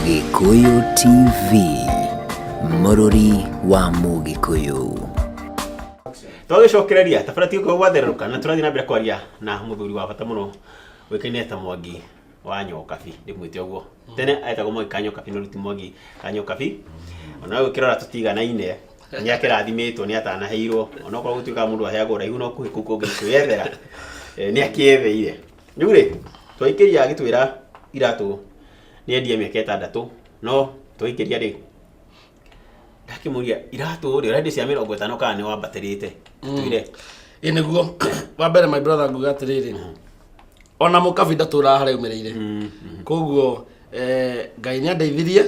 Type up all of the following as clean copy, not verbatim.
Gikuyu TV, Mũrũri wa Mũgĩkũyũ. Tũgĩcokereria tabarati uko gwatheruka na tũrathiĩ na mbere kwaria na mũthuri wa bata mũno wĩkaine ta Mwangi wa Nyokabi ndĩmwĩte ũguo tene aĩtagwo Mwangi ka Nyokabi no rĩti Mwangi ka Nyokabi ona gũkĩrora tũtiganaine nĩ akĩrathimĩtwo nĩ atanaheirwo ona okorwo gũtuĩka mũndũ aheagwo raihu no kũhĩ kũu kũngĩ kwĩyethera nĩ akĩetheire rĩu rĩ twaikĩria agĩtwĩra iratũ nĩ endie mĩaka 6 no twaikĩria rĩ ndakimuria iratũ ri already cia 50 kana nĩ wambatĩrĩte twire nĩguo wa mbere my brother nguga atĩrĩrĩ ona Mũkabi ndatũra harĩa umĩrĩire koguo Ngai nĩ andeithirie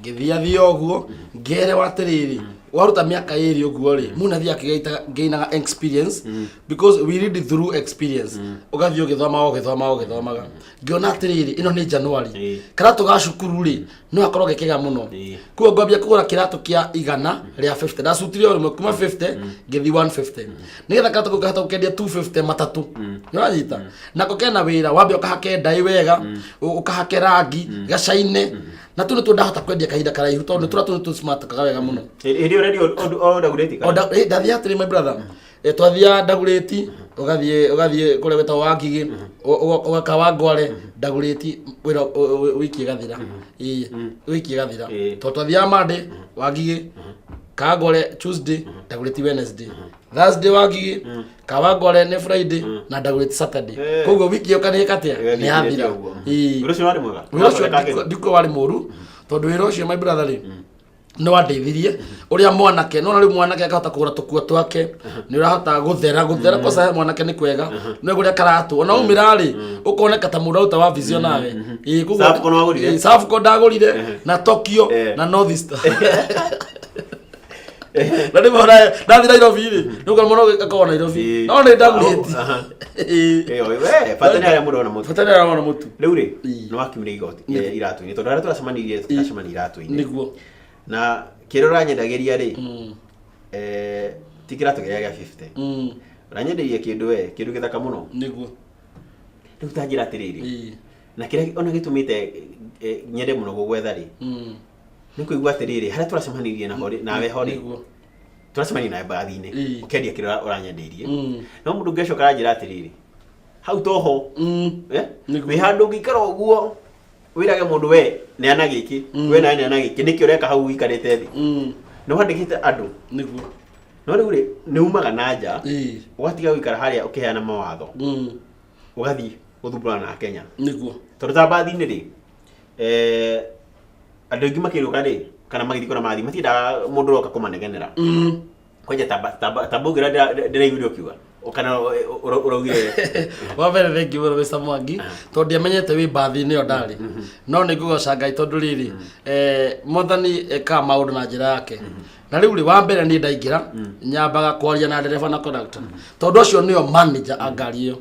ngĩthiathia ũguo ngĩerewa atĩrĩrĩ waruta mĩaka 2 ũguo rĩ mũnathi akĩgainaga experience because we read through experience ũgathiĩ ũgĩthomaga ngĩona atĩrĩrĩ ĩno nĩ January kĩratũ ga cukuru rĩ no akorwo gĩkĩga mũno kuo ngwambia kũgũra kĩratũ kĩa 100 rĩa 50 ndacutirie rĩmwe kuma 50 ngĩthi 150 nĩgetha kĩratũ kau kahota gũkendia 250 matatũ nĩwanyita nako kena wĩra wambia ũkahake ndai wega ũkahake rangi gacaine na tu nĩtũ ndahota kwendia kahinda karaihu tondũ tũratũ smart kaga wega mũno already ndagurĩti ndathia atĩrĩ my brother twathia ndagurĩti ũgathiĩ kũrĩa wetagwo Wangigĩ ũgakawa Ngware ndagurĩti wĩra wiki gathira wiki gathira twathiaga Monday Wangigĩ ka Ngware Tuesday ndagurĩti Wednesday Thursday Wangigĩ kawa Ngware nĩ Friday na ndagurĩti Saturday koguo wiki yokanĩka atĩa nĩ yathira wĩra ũcio warĩ mwega ndiko warĩ mũru tondũ wĩra ũcio my brother rĩ no andeithirie uria mwanake no rĩu mwanake akahota kũgũra tũkuo twake nĩ ũrahota gũthera kosa mwanake nĩ kwega no gũrĩa karatũ ona umĩra rĩ ũkoneka ta mũndũ uta wa vision nawe Safuko ndagũrire na Tokyo na North Star na nĩ mora ndathi Nairobi rĩ nĩ ũkona mũno akona Nairobi no nĩ ndagũrĩti fatana mũndũ ona mũtu fatana ona mũtu rĩu rĩ no akimire igoti iratũ-inĩ tondũ arĩa tũracemanirie iratũ-inĩ nĩguo na kĩrora nyendagĩria rĩ ti kĩratũ gĩa 50 ũranyenderia kĩndũ gĩthaka mũno nĩguo rĩu ta njĩra atĩrĩrĩ na kĩrĩa ona gĩtũmĩte nyende mũno gũgwetha rĩ nĩ kũigua atĩrĩrĩ harĩa tũracemanirie nawe ho rĩ tũracemania nawe mbathi-inĩ ũkendia kĩrĩa ũranyendeirie no mũndũ ũngĩcoka aranjĩra atĩrĩrĩ hau toho wĩ handũ ũngĩikara ũguo wirage mũndũ we nĩ ana gĩkĩ we nawe nĩ ana gĩkĩ nĩkĩ ũreka hau wikarĩte thĩ no wandĩkĩte andũ nĩguo no rĩu rĩ nĩ umaga na nja ũgatiga gũikara harĩa ũkĩheana mawatho ũgathiĩ gũthumbũrana na Kenya nĩguo tondũ ta mbathi-inĩ rĩ andũ aingĩ makĩrũka rĩ kana magĩthiĩ kũna mathi matiendaga mũndũ ũroka kũmanegenera kwanja ta mbũgĩra ndĩraiguire ũkiuga kana ũraugire wa mbere thengi mũno Mr. Mwangi tondũ ndiamenyete wĩ mbathi-inĩ ĩyo ndarĩ no nĩ ngũgoca Ngai tondũ rĩrĩ Mwathani ekaga maũndũ na njĩra yake na rĩu rĩ wa mbere nĩ ndaingĩra nyambaga kwaria na ndereba na conductor tondũ ũcio nĩyo manager a ngari ĩyo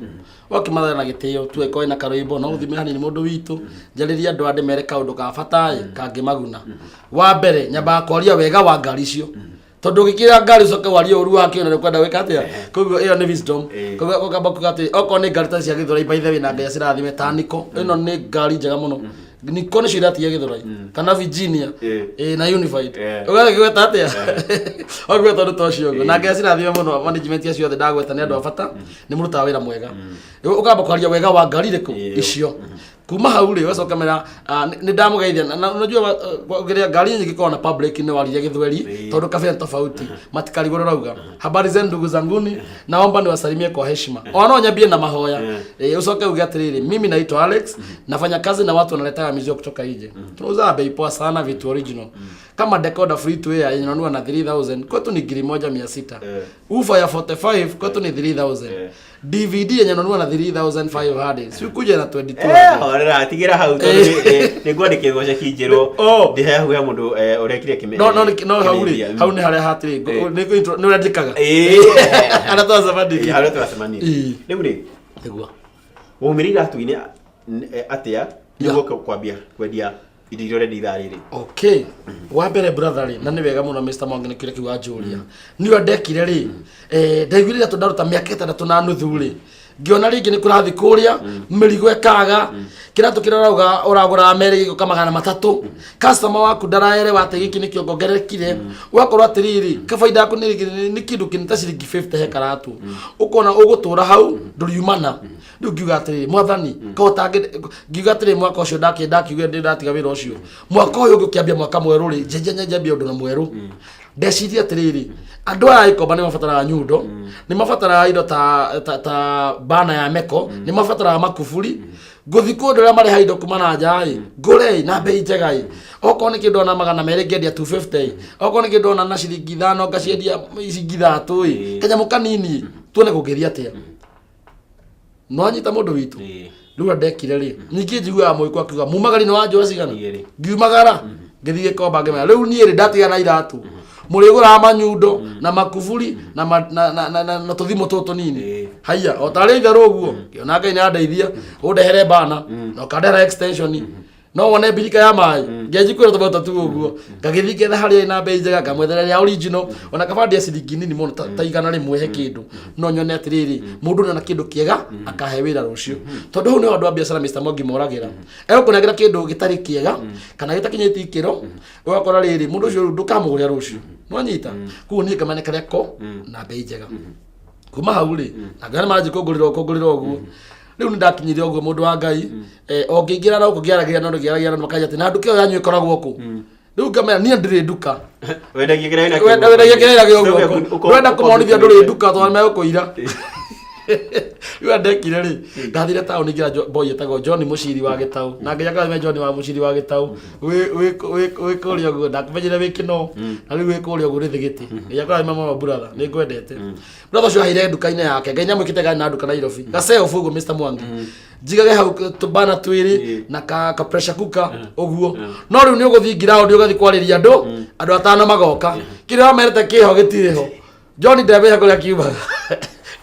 okimathana na gĩtĩo tuwe na karũimbo no ũthime hanini mũndũ witũ njarĩria andũ ande mere kaũndũ ka bata kangĩmaguna wa mbere nyambaga kwaria wega wa ngari icio tondũ ũgĩkĩra ngari ũcoke warie ũru wake na ũkwenda gwĩka atĩa koguo ĩyo nĩ wisdom koguo ũkamba kuga atĩ okorwo nĩ ngari ta cia Gĩthũrai by the way na Ngai cirathime ta Niko ĩno nĩ ngari njega mũno Niko nĩ ciratia Gĩthũrai kana Virginia na Unified ũgagĩgweta atĩa oguo tondũ tocio ũguo na Ngai cirathime mũno management ya ciothe ndagweta nĩ andũ a bata nĩ mũrutaga wĩra mwega ũkamba kwaria wega wa ngari rĩkũ icio kuma hau rĩ wacoka mera nĩ ndamũgeithia na unajua ngeria ngari nyingĩ kwa na public nĩ waririe Gĩthweri tondũ kabila tofauti matikarigwo rauga habari zenu ndugu zanguni naomba niwasalimie kwa heshima ona nyambie na mahoya usoke uge atĩrĩrĩ mimi naitwa Alex nafanya kazi na watu wanaleta mizigo kutoka nje tunauza bei poa sana vitu original kama decoder free to air yenye unanunua na 3000 kwetu ni 1600 ufa ya 45 kwetu ni 3000 DVD yenye unanunua na 3500 si kuja na 22 orera tigira hau tondũ nĩ ngwandĩkĩrwo ceki njerũ ndĩhehu ya mũndũ ũrekire kĩmenya no hau nĩ harĩa hatirĩ nĩ ũrandĩkaga ana twacemanirie harĩa twacemanirie rĩu rĩ nĩguo waumĩrire iratũ-inĩ atĩa nĩguo kwambia kwendia indo iria ũrendia ithaa rĩrĩ okay wa mbere brother rĩ na nĩ wega mũno Mr. Mwangi nĩ kĩrĩa kiuga njũria nĩyo ndekire rĩ ndaiguire tondũ ndaruta mĩaka 3 na nuthu rĩ ngiona ringi ni kurathi kuria mirigo ekaga kiratu kirarauga uragura America giko kamagana matatu customer waku ndaraelewa ati giki ni kiongongerekire ugakorwo atiriri kabaida yaku ni kindu kinita ciringi 50 he karatu ukona ugutura hau nduriumana riu ngiuga atiriri mwathani kahota ngiuga atiriri mwaka ucio ndakiuga ndatiga wira ucio mwaka uyu ngikiambia mwaka mweru ri njambia undu na mweru ndeciria atiriri andu aya ikomba ni mabataraga nyundo ni mabataraga indo ta bana ya meko ni mabataraga makufuri guthi kundu ria mari haindo kumana njai ngurei na bei njegai oko ni kindu na magana meri ngendia 250 oko ni kindu na ciringi 5 ngaciendia ciringi 3 kanyamu kanini tuone kungithia atia no anyita mundu witu riu ndekire ri ningi njiguaga muiko akiuga mumagari ni wa njora cigana ngiumagara ngithii gikomba ngimenya riu nie ri ndatiga na iratu murigura manyundo na makufuri na tuthimo tutu nini haya otare itharu uguo kiona Ngai ni andeithia undehere bana no kadera extension no wone birika ya mai ngejikwira tobota tu uguo ngagithiketha hari na bei njega ngamwethereria original ona kabandi ya ciringi nini muno ta igana rimwe he kindu no nyone atiriri mundu na kindu kiega akahe wira rucio tondu hu ni andu a biacara Mr. Mwangi moragira kunegira kindu gitari kiega kana gitakinyiti ikiro ugakora riri mundu ucio ndukamuguria rucio no nyita ku ni kamane kareko na bei njega kuma hau ri agana maji kugurira uguo riu ni ndakinyire uguo mundu wa Ngai ongingira na ukugiragira no ngiragira no makaja ati na nduke yanyu ikoragwo ku riu ngamenya nie ndire nduka wendagia kiraina uguo wenda kumonithia nduri nduka twa me ukuira riu ndekire ri ndathire tauni ngira boy etagwo John Muciri wa Gitau na nginya me John wa Muciri wa Gitau we kuria uguo ndakumenyire wikino na riu we kuria uguo rithigiti nginya kwa mama brother ni ngwendete brother cio haire nduka-ini yake nginya mwikite gani na nduka Nairobi gaseo uguo Mr. Mwangi njigage hau tubana twiri na ka pressure cooker uguo no riu ni uguthi ground ugathi kwariria andu atano magoka kiria merete kiho gitiriho John ndebe kuria kiuba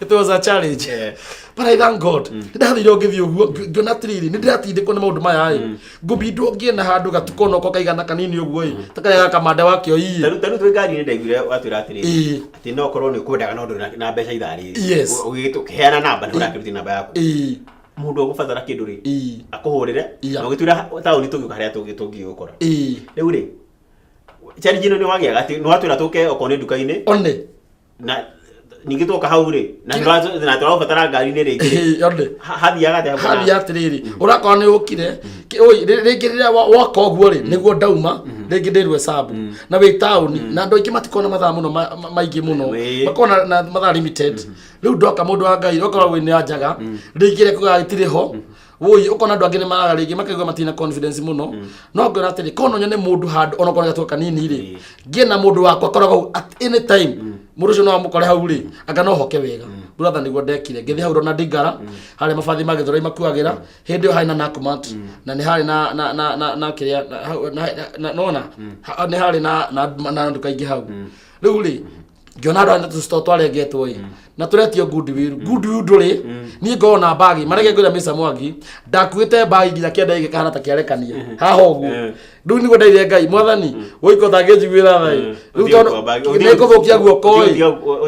it was a challenge but I thank God ndathire ngithi uguo ngiona tiriri ni ndiratindikwo na maundu maya ai ngubindwo ngiena handu gatukono ko kaigana kanini uguo takaya kamanda wakio ii tanu twigari ni ndaigire watwira atiriri ati no korwo ni kwendaga no ndu na mbeca ithari ugitukiheana namba ni urakiruti namba yaku mundu agubatara kindu ri akuhurire no gitwira tauni tugiuka haria tugigukora riu ri challenge ino ni wagiaga ati no watwira tuke okone nduka-ini one na ningi toka hau ri na turabatara ngari ni ringi hathia atiriri urakora ni ukire oi ringi riria waka uguo ri niguo ndauma ringi ndirwe sabu na wi tauni na andu aingi matikona mathaa muno maingi muno makona na mathaa limited riu ndoka mundu wa Ngai ukora wi ni anjaga ringi rekuga itiriho woi ukona andu angi ni maraga ringi makaigua matina confidence muno no ngona atiri kono nyone mundu handu ona kona gatoka nini ri ngiena mundu wakwa koragwo at any time mundu ucio no amukore hau ri anga no hoke wega brother niguo ndekire ngithi hau na Ndigara hari mabathi magithora imakuagira hindi hari na Nakumatt na ni hari na kiria nona ni hari na nduka ingi hau riu ri ngiona andu tu tware ngetwo i na turetio Goodwill nduri ni ngona bagi marege ngwira Mr. Mwangi ndakuite bagi nginya kenda ige kana ta kiarekania haha uguo riu ni gwendaire Ngai mwathani uiko thangijiguira thai riu tondu ni kuthukia guoko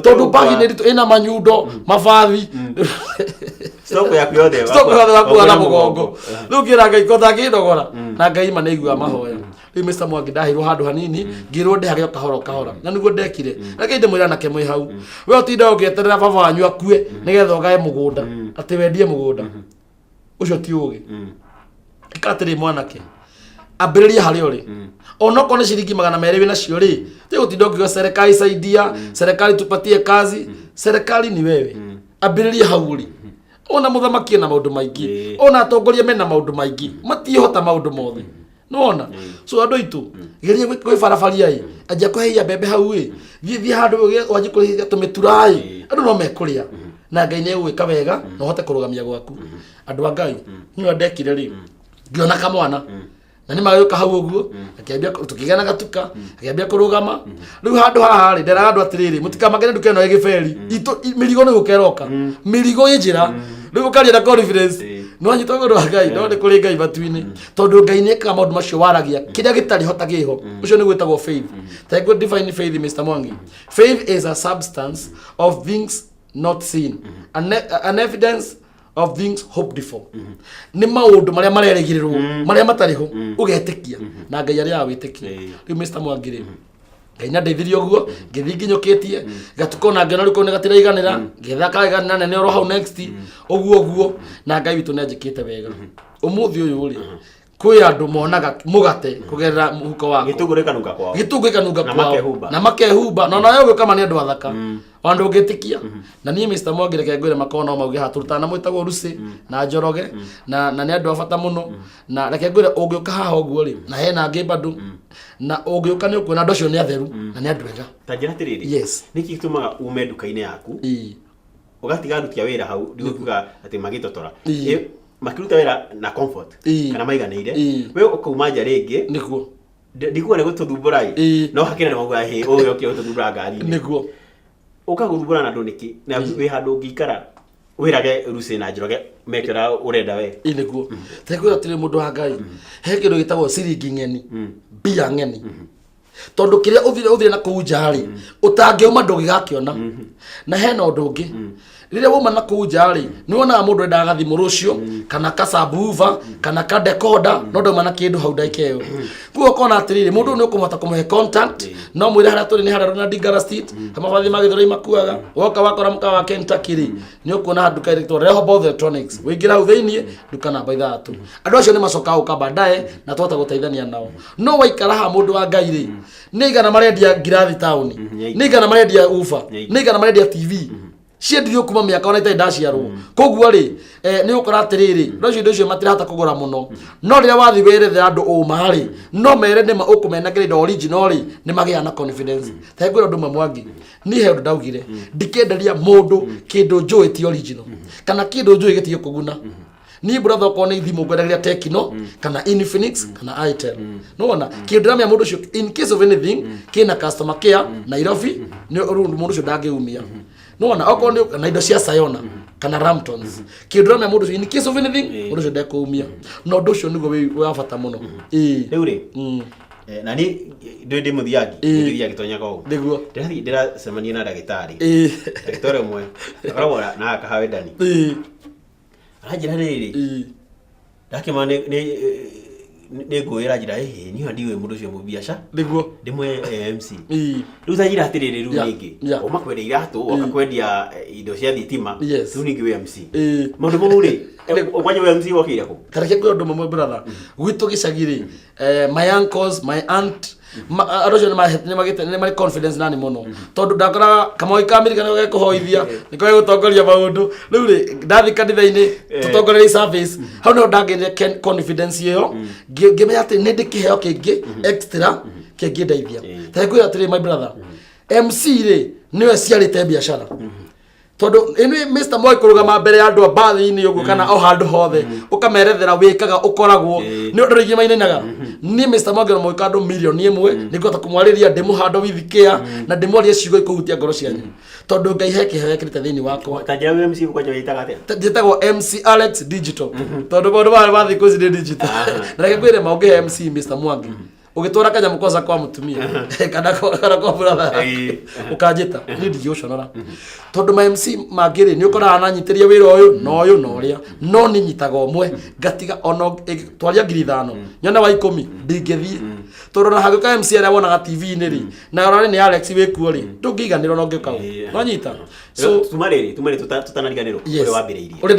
tondu bagi ni ritu ina manyundo mabathi stoko yaku yothe waku na mugongo riu ngira Ngai ko thangindogora na Ngai maneigua mahoya riu Mr. Mwangi ndahirwo handu hanini ngirwo ndehage kahora na niguo ndekire reke ndimwira nake mwi hau we utinda ugieterera baba wanyu akue nigetha ugae mugunda ati wendie mugunda ucio ti ugi ikatiri mwanake ambiriria hari uri ona kone ciringi 200 wina cio ri ti utinda ukiuga serikali saidia serikali tupatie kazi serikali ni wewe ambiriria hau ri ona muthamaki na maundu maingi ona atongoria mena maundu maingi matihota maundu mothe nona so andu itu geria gwi barabaria i anjia kuheia bebe hau i thii handu wanji kuhia tumiturai andu no mekuria na Ngai ni gwika wega no hote kurugamia gwaku andu a Ngai niyo ndekire ri ngiona kamwana na ni magayuka hau uguo akiambia tukigana gatuka akiambia kurugama riu handu haha ri ndera andu atiriri mutikamagene nduka ino igiferi itu mirigo ni gukeroka mirigo injira riu karia na confidence no anyita mundu wa Ngai no ni kuri Ngai batu-ini tondu Ngai ni eka maundu macio waragia kiria gitari hotagiho ucio ni gwitagwo faith ta go define faith Mr. Mwangi faith is a substance of things not seen. An evidence of things hoped for. Ni maundu maria marerigirwo maria matariho ugetikia na Ngai aria awitikia. Riu Mr. Mwangire Ngai na ndeithirio guo ngithi nginyukitie gatukona ngeno riko ne gatira iganira ngithaka iganira nene oro hau next uguo na Ngai witu nenjikite wega umuthi uyu ri kwi andu monaga mugate kugerera muhuko wako gitungurikanuka kwao na makehumba na nayo kama ni andu athaka andu ugitikia na nie Mr. Mwangire kengwire makona mauge haturuta na mwitagwo Rusi na Njoroge na ni andu abata muno na reke ngwire ungiuka haha uguo ri na hena ngi bandu na ungiuka ni ukuona ndocio ni atheru na ni andu ega tanjira tiriri yes niki gitumaga ume nduka-ini yaku ugatiga ndukia wira hau ndikuga ati magitotora makiruta wira na comfort kana maiganire we ukauma nja ringi niguo ndikuona gututhumbura no hakira na mauga he uyu okio gututhumbura ngari niguo ukaguthumbura na nduniki na we handu ngikara wirage Rusi na Njoroge mekira urenda we niguo tegura tire mundu wa Ngai he kindu gitagwo ciringi ng'eni mbia ng'eni tondu kiria uthire na kuunjari utangiuma ndugigakiona na hena undu ungi riria woma na kuunjari ni wona mundu enda gathimu rucio kana kasabuva kana kadekoda no ndoma na kindu hau ndaikeo kuo kona atiriri mundu ni ukumota kumuhe contact no mwira haria turi ni haria na Digara Street kama bathi magithoro imakuaga woka wakora mka wa Kentucky ni ukuona handuka ritwa Rehoboth Electronics wingira hau thiini duka namba 3 andu acio ni macoka uka baadaye na twata guteithania nao no waikara ha mundu wa Ngai ri ni igana marendia ngirathi town ni igana marendia ufa ni igana marendia TV ciendirio kuma miaka ona itaindaciarwo koguo ri ni ukora atiriri ndocio matirahota kugura muno no riria wathi werethera andu uma ri no mere nima ukumenagire indo original ri ni magia na confidence tegwira andu Mwangi ni he undu ndaugire ndikenderia mundu kindu njui ti original kana kindu njui gitio kuguna ni brother ko ni thimu ngwendagira Tecno kana Infinix kana Itel no wona kindu ramya mundu cio in case of anything kina customer care Nairobi ni mundu cio ndangiumia no wona oko ni na indo cia Sayona kana Ramtons kindu ramya mundu cio in case of anything mundu cio ndakuumia no ndu cio niguo we wabata muno riu ri na ni ndi muthiangi gitonyaga ugu niguo ndira semania na dagitari dagitari mwe akoragwo na akahawe ndani ajira riri ndakima ni nguira njira hihi ni ndiwe mundu cio mubiaca niguo ndimwe MC riu tajira atiriri riu ningi umakwendia iratu ukakwendia indo cia thitima riu ningi we MC mundu mau ri ukwanya we MC wakire ku tareke kwa ndo mamwe brother gwitu gicagiri my uncles my aunt arojo ni magite ni mari confidence nani muno tondu ndakora kama ikamiri kana gekuhoithia niko gutongoria maundu riu ri ndathi kanitha-ini tutongorerie service hau no ndangire confidence iyo ngimenya ati ni ndikiheo kingi extra kingi ndeithia tegwira atiri my brother MC ri niwe ciarite biashara tondu inu Mr. Moi kurugama mbere ya andu abathi-ini uguo kana o handu hothe ukamerethera wikaga ukoragwo ni undu ringi mainaga ni Mr. Mwangire Moi kandu milioni imwe nikota kumwariria ndimu hando withikia na ndimoria ciugo ikuhutia ngoro cianyu tondu Ngai heke hekirite thiini wakwa tajira MC kwa nyita gatia njitagwo MC Alex Digital tondu bondu bari bathi kuzi digital na reke kwire mauge MC Mr. Mwangi ugitora kanya mukosa kwa mutumia kana kwa brother ukajita ni ndigioshonora tondu ma MC magire ni ukora ananyitiria wira uyu no uria no ni nyitaga umwe ngatiga ono twaria 5,000 nyona wa 10 ndingethie tondu na haguka MC aria wonaga TV-ini ri na orari ni Alex wikuo ri ndungiganira no ngika no nyita so tumariri tutanariganiro uri wambiriirie uri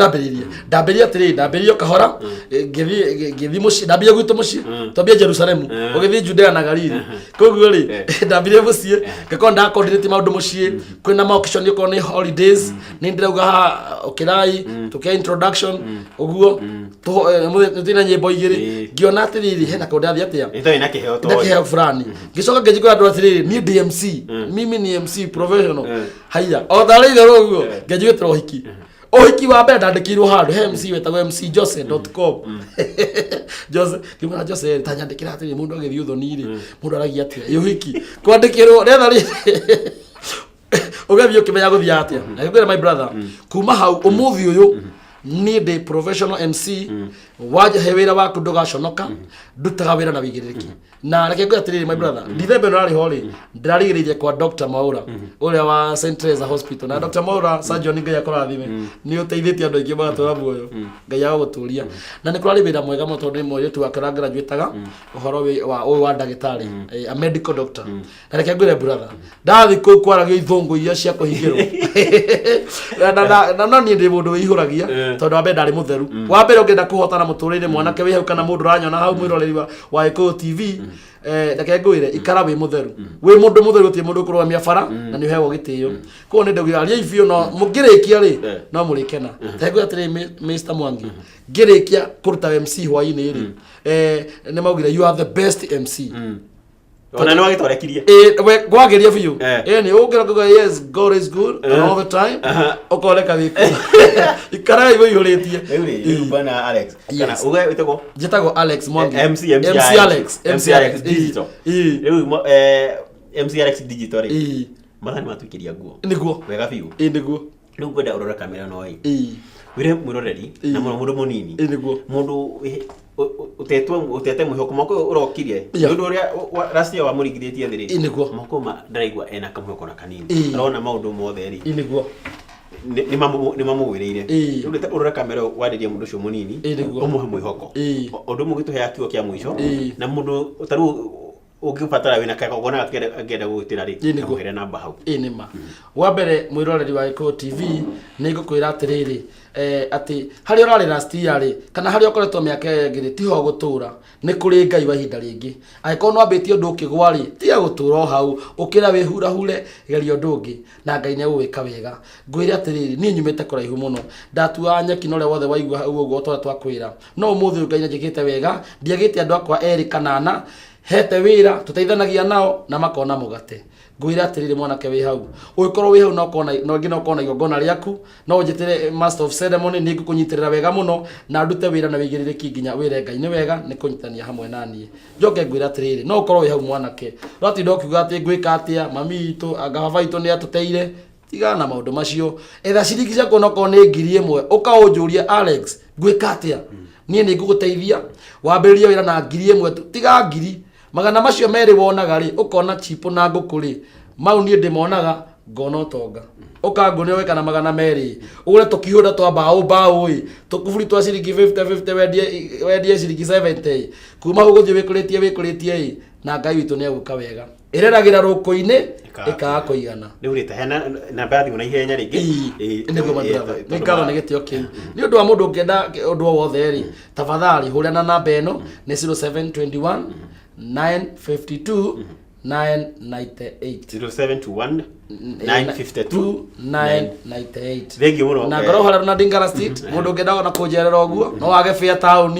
ndambiriria atiri ndambiririo kahora ngithi muci ndambiriria gwitu muci twambia Jerusalem ugithi Judea na Galili koguo ri ndambiriria muci ngakora nda coordinate maundu muci kwina ma occasion yoko ni holidays ni ndirauga okirai tukia introduction uguo mutina nyimbo igiri ngiona atiri hena kaundathi atia ito na kiheo to kiheo fulani ngicoka ngijikora andu atiri ni DMC mimi ni MC professional haya o thari tharo uguo ngijikira uhiki uhiki wa mbere ndandikirwo handu MC wetagwo mcjose.com Jose kimana Jose tanyandikira atiri mundu agithi uthoni-ri mundu aragia atia uhiki kwandikirwo retha ri ugathio kimenya guthia atia na ngwira my brother kuma hau umuthi uyu ni ndi professional MC waje he wira waku ndugaconoka ndutaga wira na wigiriki na reke ngwe atiriri my brother ndithembe no ari hori ndirarigiririe kwa Dr. Maura uria wa St. Teresa Hospital na Dr. Maura surgeon ngai akora thime ni uteithitie andu aingi magatura muoyo ngai aguturia na ni kurari wira mwega muno tondu ni moyo tu akara graduataga uhoro wa ndagitari a medical doctor na reke ngwire brother ndathi ku kwaragia ithungu iria cia kuhingirwo na no ni ndi mundu wihuragia tondu wa ndari mutheru wa mbere ungenda kuhotana muturire mwanake wi hau kana mundu ranyona hau mwiroreri wa Eko TV reke ngwire ikara wi mutheru wi mundu mutheru ti mundu kurwamia bara na ni hewo gitio ko ni ndaugira aria ifio no mugirikia ri no murikena tegwe atiri Mr. Mwangi ngirikia kuruta MC hwaini ri ni maugire you are the best MC ona no agitorekirie we gwageria biu ni ukira kuga yes God is good all the time ukoleka wiku ikara iwe yuritie euri bana Alex kana uga witego jetago Alex Mwangi MC Alex digital MC Alex digital ri mathani matukiria nguo niguo wega biu niguo riu ngwenda urora kamera no wire mwiroreri na mundu munini mundu utete mwihoko mako urokirie ndu uria rasia wa murigiritie thiri mako ndaraigwa ena kamwiko na kanini arona maundu mothe ri ni mamugwiriire riu urora kamera waririe mundu ucio munini umuhe mwihoko undu mugituhe akiwa kia mwisho na mundu utaru ugifatara wina kagona agenda gutira ri kuhira namba hau inima wa mbere mwiroreri wa Eko TV ni ngukwira atiriri ati hari orari last year ri kana hari okoretwo miaka ngiri tiho gutura ni kuri ngai wa ihinda ringi aiko no ambitie undu ukigwa ri tiga gutura hau ukira wihura hure gerio ndungi na ngai ne gwika wega ngwire atiriri ni nyumite kuraihu muno ndatua nyeki no le wothe waigua hau uguo twara twakwira no umuthi ngai njikite wega ndiagite andu akwa eri kanana hete wira tuteithanagia nao na makona mugate ngwira atiriri mwanake wi hau uikorwo wi hau no kona no ngina kona igongona riaku no njitire master of ceremony ni ngukunyitirira wega muno na ndute wira na wigiririki nginya wire ngai ni wega ni kunyitania hamwe nanie njoke ngwira atiriri no ukorwo wi hau mwanake roti ndokiuga ati ngwika atia mami itu agava itu ni atuteire tigana maundu macio etha ciringi ciako no kona ngiri 1 ukaunjuria Alex ngwika atia nie ni nguguteithia wambiriria wira na ngiri 1 tiga ngiri magana macio meri wonaga ri ukona chipo na ngukuri mau nie ndimonaga ngono tonga ukangone we kana magana meri ugure tukihura twa bao tukuburi twa ciringi 50 wendie ciringi 70 kuma hugo wikuritie na ngai witu ni aguka wega ireragira ruko-ini ikaga kuigana ni urita hena na bathi una ihenya ringi niguo mathara ni ngaro ni gitio kiu ni undu wa mundu ngenda undu wothe ri tafadhali hurana namba eno ni 0721 952 998 0721 952 998 Thank you muno na ngoro hara na Dingara Street mundu ngenda na kujerera uguo no wage fia town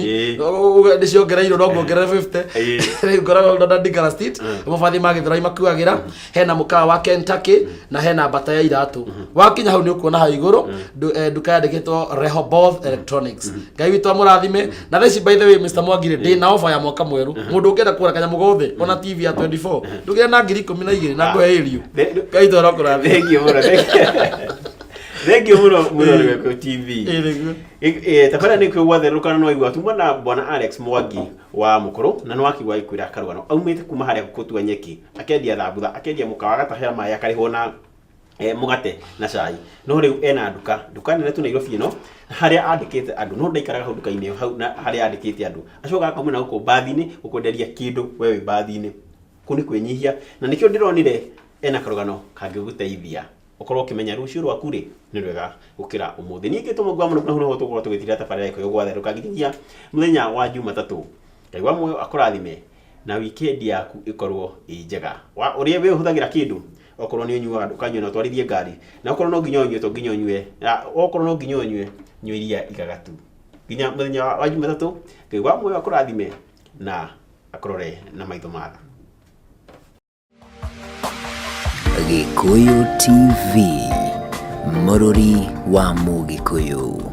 ndicio ngereiro no ngongere 50 riu ngoro na Dingara Street mafathi magithira makuagira hena mukaa wa Kentucky na hena bata ya iratu wakinya hau ni ukuona ha iguru duka yandikitwo Rehoboth Electronics ngai witu amurathime na theci by the way Mr. Mwangire ndi na offer ya mwaka mweru mundu ngenda kuona kanya mugothe ona TV ya 24 ndugire na ngiri 12 na ngwe irio ngai torokora thank you muno thank you muno ni Eko TV tabara ni kwe wathe rukana no igwa tumwa na bwana Alex Mwangi wa mukuru na no akigwa ikwira karugano aumite kuma haria gukutua nyeki akendia thambutha akendia mukawa gatahera maya kariho na mugate na cai no riu ena duka nene tu Nairobi no haria andikite andu no ndaikaraga hau duka-ini hau na haria andikite andu acoka akamuna guko bathi-ini gukunderia kindu wewe bathi-ini kuni kwenyihia na nikio ndironire ena karugano kangiguteithia ukorwo ukimenya rucio rwaku ri ni rwega gukira umuthi ningi tumugwa muno kuna hoto gwa tugithira tabarira iko yogwathe rukagithia muthenya wa Jumatatu ngai wa moyo akurathime na weekend yaku ikorwo njega wa uria we huthagira kindu okorwo ni unyuaga ndukanywe na twarithie ngari na okorwo no nginya unywe to nginya unywe okorwo no nginya unywe nywiria igagatu nginya muthenya wa Jumatatu ngai wa moyo akurathime na akorore na maitho matha Gikuyu TV, Mururi wa Mugikuyu.